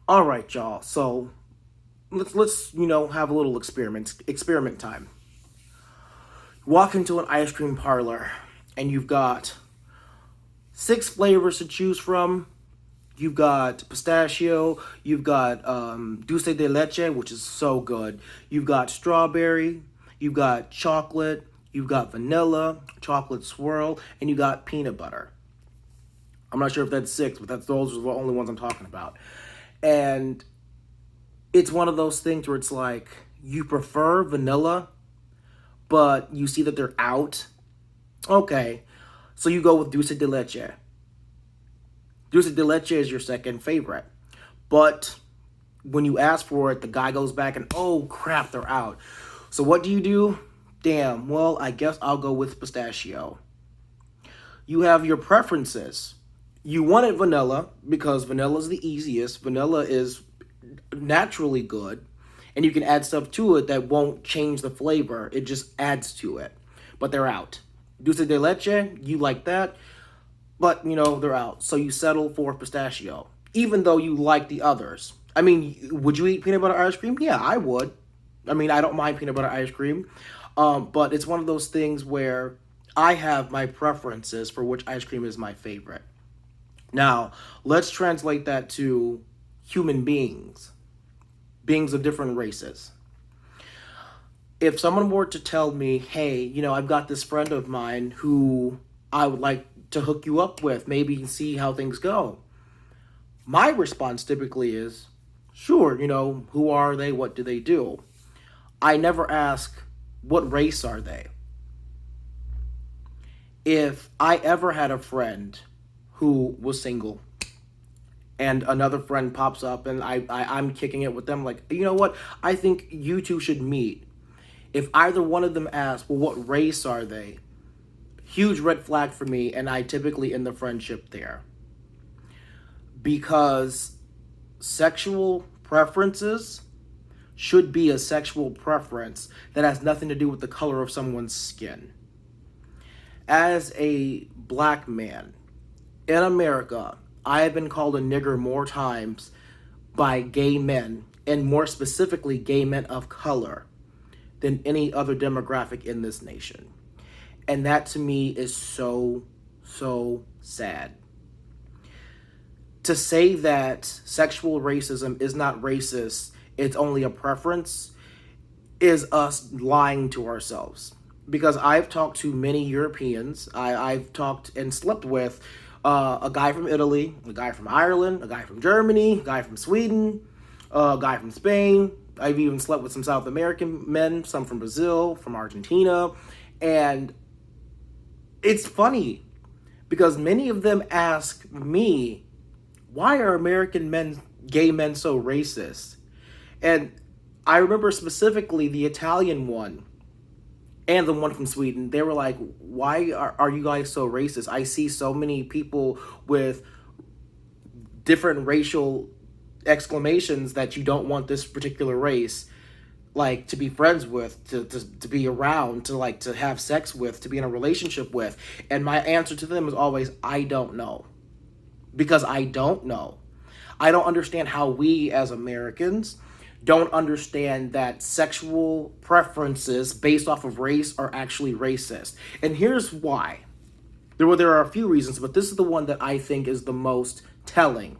All right, y'all. So let's have a little experiment time. Walk into an ice cream parlor, and you've got six flavors to choose from. You've got pistachio. You've got dulce de leche, which is so good. You've got strawberry. You've got chocolate. You've got vanilla, chocolate swirl, and you got peanut butter. I'm not sure if that's six, but those are the only ones I'm talking about. And it's one of those things where it's like you prefer vanilla, but you see that they're out. Okay, so you go with dulce de leche. Dulce de leche is your second favorite, but when you ask for it, the guy goes back and oh crap, they're out. So what do? Damn. Well, I guess I'll go with pistachio. You have your preferences. You wanted vanilla because vanilla is the easiest. Vanilla is naturally good, and you can add stuff to it that won't change the flavor. It just adds to it. But they're out. Dulce de leche, you like that, but they're out. So you settle for pistachio, even though you like the others. I mean, would you eat peanut butter ice cream? Yeah, I would. I mean, I don't mind peanut butter ice cream, but it's one of those things where I have my preferences for which ice cream is my favorite. Now, let's translate that to human beings, beings of different races. If someone were to tell me, hey, I've got this friend of mine who I would like to hook you up with, maybe see how things go. My response typically is, sure, who are they? What do they do? I never ask, what race are they? If I ever had a friend who was single and another friend pops up and I'm kicking it with them, like, you know what? I think you two should meet. If either one of them asks, well, what race are they? Huge red flag for me, and I typically end the friendship there. Because sexual preferences should be a sexual preference that has nothing to do with the color of someone's skin. As a black man in America, I have been called a nigger more times by gay men, and more specifically gay men of color, than any other demographic in this nation. And that to me is so, so sad. To say that sexual racism is not racist, it's only a preference, is us lying to ourselves. Because I've talked to many Europeans. I've talked and slept with a guy from Italy, a guy from Ireland, a guy from Germany, a guy from Sweden, a guy from Spain. I've even slept with some South American men, some from Brazil, from Argentina. And it's funny because many of them ask me, why are American men, gay men, so racist? And I remember specifically the Italian one and the one from Sweden. They were like, why are you guys so racist? I see so many people with different racial exclamations that you don't want this particular race like to be friends with, to be around, to have sex with, to be in a relationship with. And my answer to them is always, I don't know. Because I don't know. I don't understand how we as Americans don't understand that sexual preferences based off of race are actually racist. And here's why. There are a few reasons, but this is the one that I think is the most telling.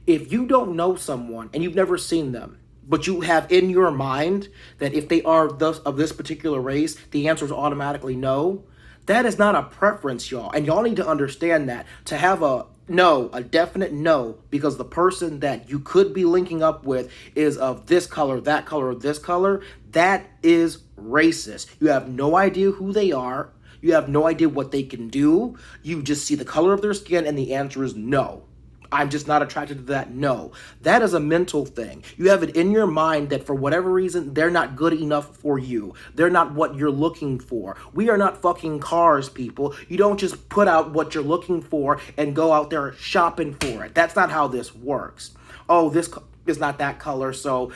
If you don't know someone and you've never seen them, but you have in your mind that if they are of this particular race, the answer is automatically no, that is not a preference, y'all. And y'all need to understand that. To have a no, a definite no, because the person that you could be linking up with is of this color, that color, this color, that is racist. You have no idea who they are. You have no idea what they can do. You just see the color of their skin and the answer is no. I'm just not attracted to that. No, that is a mental thing. You have it in your mind that for whatever reason, they're not good enough for you. They're not what you're looking for. We are not fucking cars, people. You don't just put out what you're looking for and go out there shopping for it. That's not how this works. Oh, this is not that color, so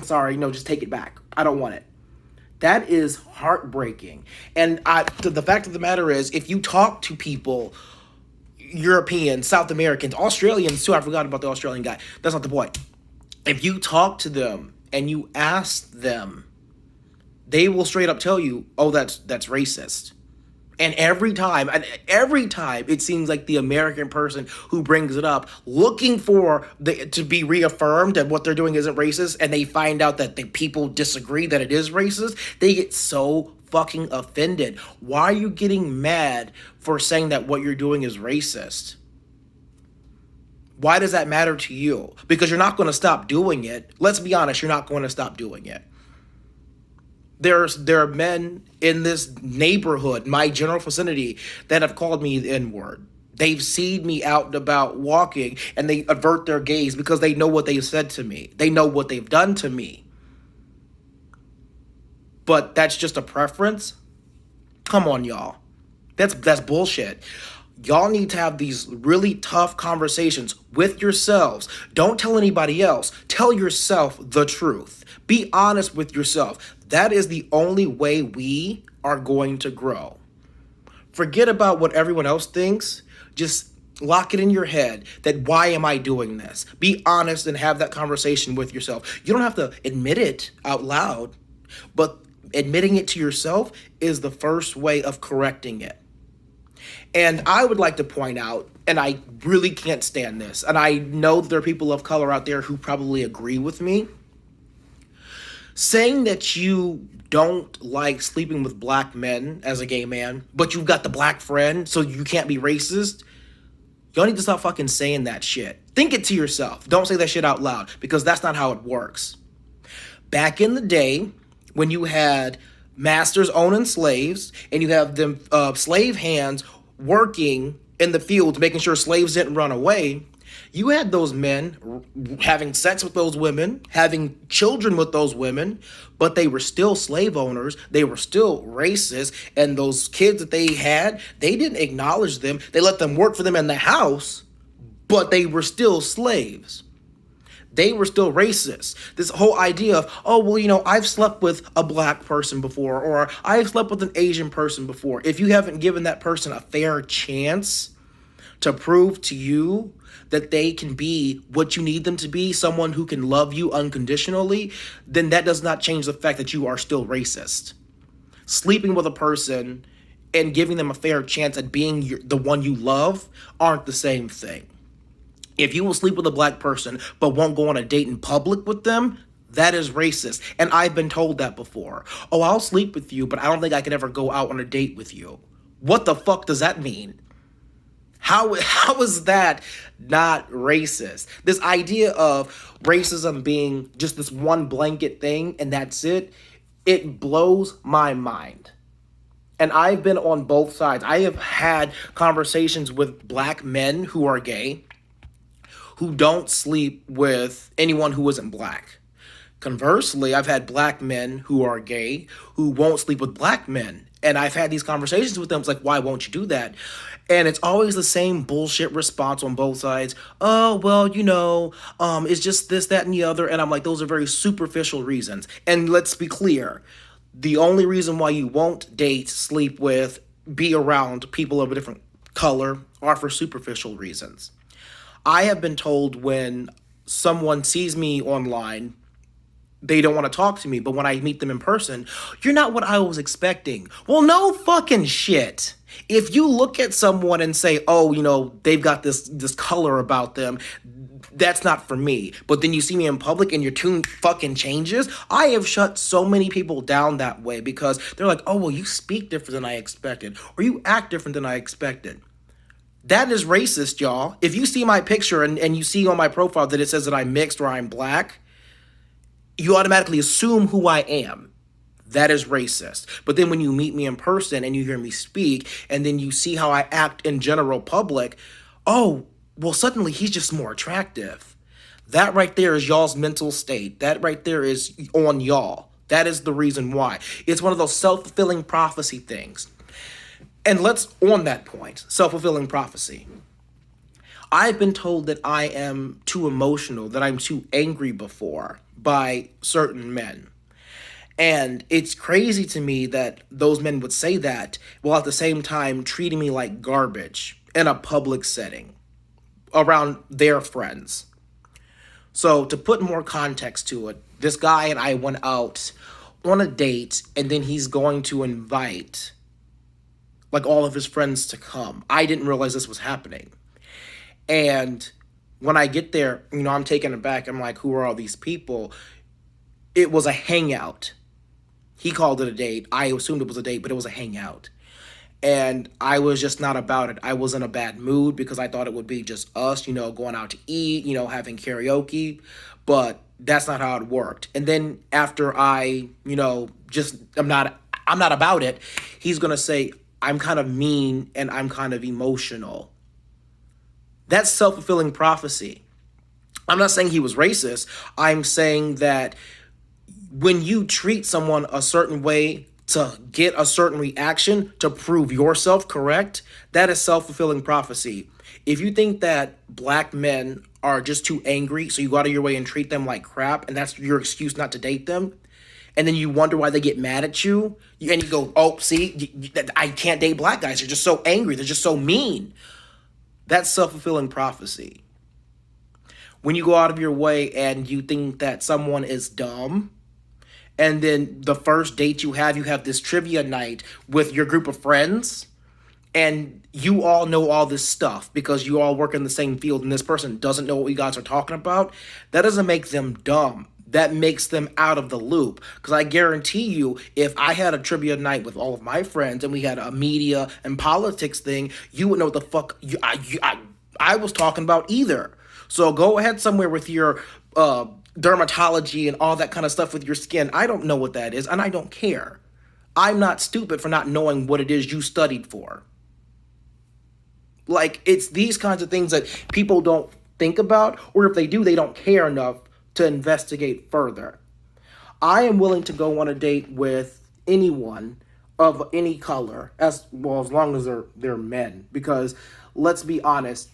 sorry, no, just take it back. I don't want it. That is heartbreaking. And the fact of the matter is, if you talk to people Europeans, South Americans, Australians too. I forgot about the Australian guy. That's not the point. If you talk to them and you ask them, they will straight up tell you, "Oh, that's racist." And every time it seems like the American person who brings it up, looking for to be reaffirmed that what they're doing isn't racist, and they find out that the people disagree that it is racist, they get so fucking offended. Why are you getting mad for saying that what you're doing is racist? Why does that matter to you? Because you're not going to stop doing it. Let's be honest, you're not going to stop doing it. There are men in this neighborhood, my general vicinity, that have called me the N-word. They've seen me out and about walking, and they avert their gaze because they know what they've said to me. They know what they've done to me. But that's just a preference? Come on, y'all. That's bullshit. Y'all need to have these really tough conversations with yourselves. Don't tell anybody else. Tell yourself the truth. Be honest with yourself. That is the only way we are going to grow. Forget about what everyone else thinks. Just lock it in your head that why am I doing this? Be honest and have that conversation with yourself. You don't have to admit it out loud, but admitting it to yourself is the first way of correcting it. And I would like to point out, and I really can't stand this, and I know there are people of color out there who probably agree with me, saying that you don't like sleeping with black men as a gay man, but you've got the black friend, so you can't be racist. Y'all need to stop fucking saying that shit. Think it to yourself. Don't say that shit out loud, because that's not how it works. Back in the day, when you had masters owning slaves, and you have them slave hands working in the fields, making sure slaves didn't run away, you had those men having sex with those women, having children with those women, but they were still slave owners. They were still racist. And those kids that they had, they didn't acknowledge them. They let them work for them in the house, but they were still slaves. They were still racist. This whole idea of, oh, well, I've slept with a black person before, or I've slept with an Asian person before. If you haven't given that person a fair chance to prove to you that they can be what you need them to be, someone who can love you unconditionally, then that does not change the fact that you are still racist. Sleeping with a person and giving them a fair chance at being the one you love aren't the same thing. If you will sleep with a black person but won't go on a date in public with them, that is racist. And I've been told that before. Oh, I'll sleep with you, but I don't think I could ever go out on a date with you. What the fuck does that mean? How is that not racist? This idea of racism being just this one blanket thing and that's it blows my mind. And I've been on both sides. I have had conversations with black men who are gay, who don't sleep with anyone who isn't black. Conversely, I've had black men who are gay who won't sleep with black men. And I've had these conversations with them. It's like, why won't you do that? And it's always the same bullshit response on both sides. Oh, well, it's just this, that, and the other. And I'm like, those are very superficial reasons. And let's be clear. The only reason why you won't date, sleep with, be around people of a different color are for superficial reasons. I have been told when someone sees me online, they don't want to talk to me, but when I meet them in person, you're not what I was expecting. Well, no fucking shit. If you look at someone and say, oh, they've got this color about them, that's not for me. But then you see me in public and your tune fucking changes. I have shut so many people down that way because they're like, oh, well, you speak different than I expected, or you act different than I expected. That is racist, y'all. If you see my picture and you see on my profile that it says that I'm mixed or I'm black, you automatically assume who I am. That is racist. But then when you meet me in person and you hear me speak and then you see how I act in general public, oh, well, suddenly he's just more attractive. That right there is y'all's mental state. That right there is on y'all. That is the reason why. It's one of those self-fulfilling prophecy things. And on that point, self-fulfilling prophecy. I've been told that I am too emotional, that I'm too angry before by certain men. And it's crazy to me that those men would say that while at the same time treating me like garbage in a public setting around their friends. So, to put more context to it, this guy and I went out on a date, and then he's going to invite like all of his friends to come. I didn't realize this was happening. And when I get there, I'm taken aback. I'm like, who are all these people? It was a hangout. He called it a date. I assumed it was a date, but it was a hangout. And I was just not about it. I was in a bad mood because I thought it would be just us, going out to eat, having karaoke, but that's not how it worked. And then after I, just I'm not about it, he's going to say I'm kind of mean and I'm kind of emotional. That's self-fulfilling prophecy. I'm not saying he was racist. I'm saying that when you treat someone a certain way to get a certain reaction to prove yourself correct, that is self-fulfilling prophecy. If you think that black men are just too angry, so you go out of your way and treat them like crap, and that's your excuse not to date them, and then you wonder why they get mad at you, and you go, oh, see, I can't date black guys. They're just so angry. They're just so mean. That's self-fulfilling prophecy. When you go out of your way and you think that someone is dumb, and then the first date you have this trivia night with your group of friends, and you all know all this stuff because you all work in the same field, and this person doesn't know what you guys are talking about, that doesn't make them dumb. That makes them out of the loop. Because I guarantee you, if I had a trivia night with all of my friends and we had a media and politics thing, you would know what the fuck I was talking about either. So go ahead somewhere with your dermatology and all that kind of stuff with your skin. I don't know what that is, and I don't care. I'm not stupid for not knowing what it is you studied for. Like, it's these kinds of things that people don't think about, or if they do, they don't care enough to investigate further. I am willing to go on a date with anyone of any color, as well, as long as they're men. Because let's be honest,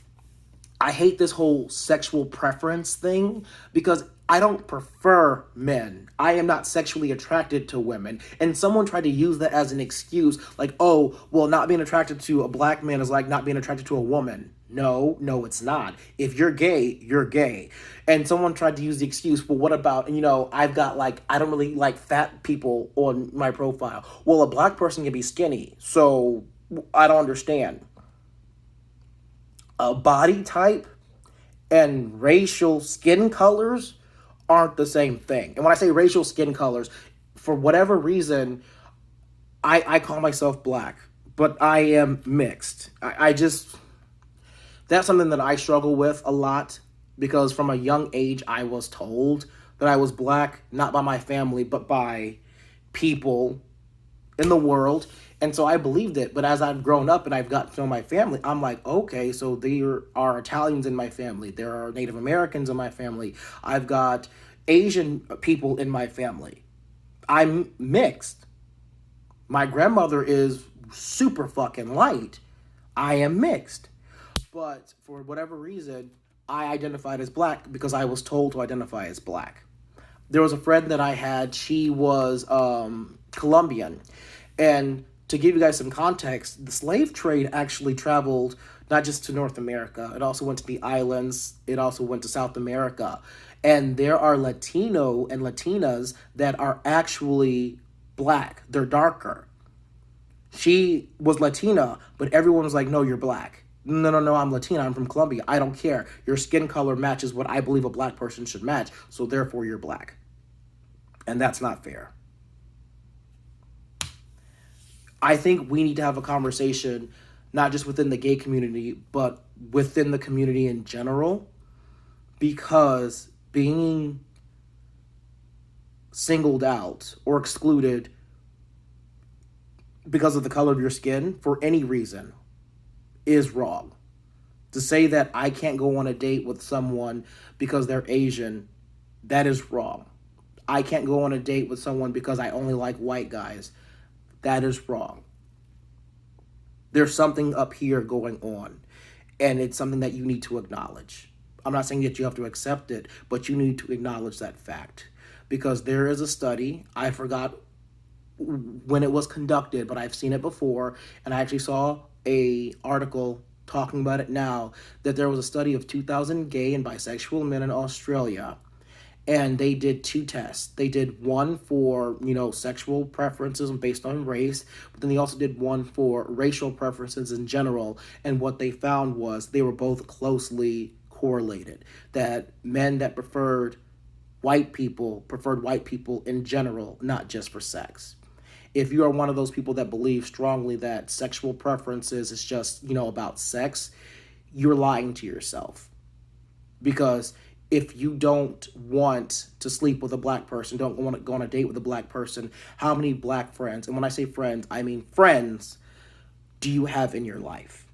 I hate this whole sexual preference thing because I don't prefer men. I am not sexually attracted to women. And someone tried to use that as an excuse, like, oh, well, not being attracted to a black man is like not being attracted to a woman. No, no, it's not. If you're gay, you're gay. And someone tried to use the excuse, well, what about, I've got like, I don't really like fat people on my profile. Well, a black person can be skinny. So I don't understand. A body type and racial skin colors aren't the same thing. And when I say racial skin colors, for whatever reason, I call myself black, but I am mixed. I just, that's something that I struggle with a lot because from a young age, I was told that I was black, not by my family, but by people in the world. And so I believed it. But as I've grown up and I've gotten to know my family, I'm like, okay, so there are Italians in my family. There are Native Americans in my family. I've got Asian people in my family. I'm mixed. My grandmother is super fucking light. I am mixed. But for whatever reason, I identified as black because I was told to identify as black. There was a friend that I had, she was Colombian. And to give you guys some context, the slave trade actually traveled not just to North America, it also went to the islands, it also went to South America. And there are Latino and Latinas that are actually black, they're darker. She was Latina, but everyone was like, no, you're black. No, no, no, I'm Latina, I'm from Colombia. I don't care. Your skin color matches what I believe a black person should match, so therefore you're black. And that's not fair. I think we need to have a conversation, not just within the gay community, but within the community in general, because being singled out or excluded because of the color of your skin for any reason is wrong. To say that I can't go on a date with someone because they're Asian, that is wrong. I can't go on a date with someone because I only like white guys. That is wrong. There's something up here going on, and it's something that you need to acknowledge. I'm not saying that you have to accept it, but you need to acknowledge that fact. Because there is a study, I forgot when it was conducted, but I've seen it before, and I actually saw a article talking about it now, that there was a study of 2,000 gay and bisexual men in Australia, and they did two tests. They did one for, sexual preferences based on race, but then they also did one for racial preferences in general. And what they found was they were both closely correlated. That men that preferred white people in general, not just for sex. If you are one of those people that believe strongly that sexual preferences is just, about sex, you're lying to yourself. Because if you don't want to sleep with a black person, don't want to go on a date with a black person, how many black friends, and when I say friends, I mean friends, do you have in your life?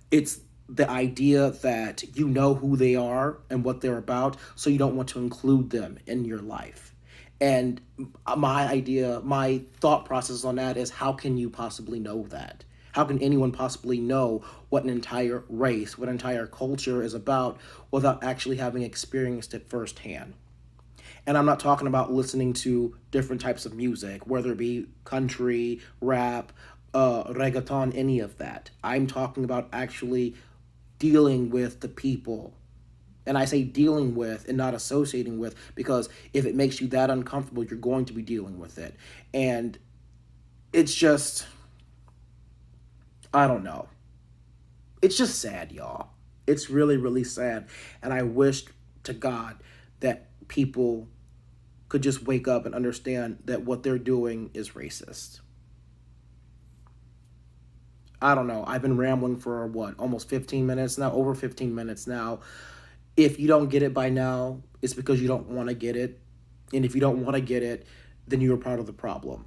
It's the idea that you know who they are and what they're about, so you don't want to include them in your life. And my thought process on that is, how can you possibly know that? How can anyone possibly know what an entire race, what an entire culture is about without actually having experienced it firsthand? And I'm not talking about listening to different types of music, whether it be country, rap, reggaeton, any of that. I'm talking about actually dealing with the people. And I say dealing with and not associating with, because if it makes you that uncomfortable, you're going to be dealing with it. And it's just, I don't know. It's just sad, y'all. It's really, really sad. And I wish to God that people could just wake up and understand that what they're doing is racist. I don't know. I've been rambling for what, almost 15 minutes now, over 15 minutes now. If you don't get it by now, it's because you don't want to get it. And if you don't want to get it, then you're part of the problem.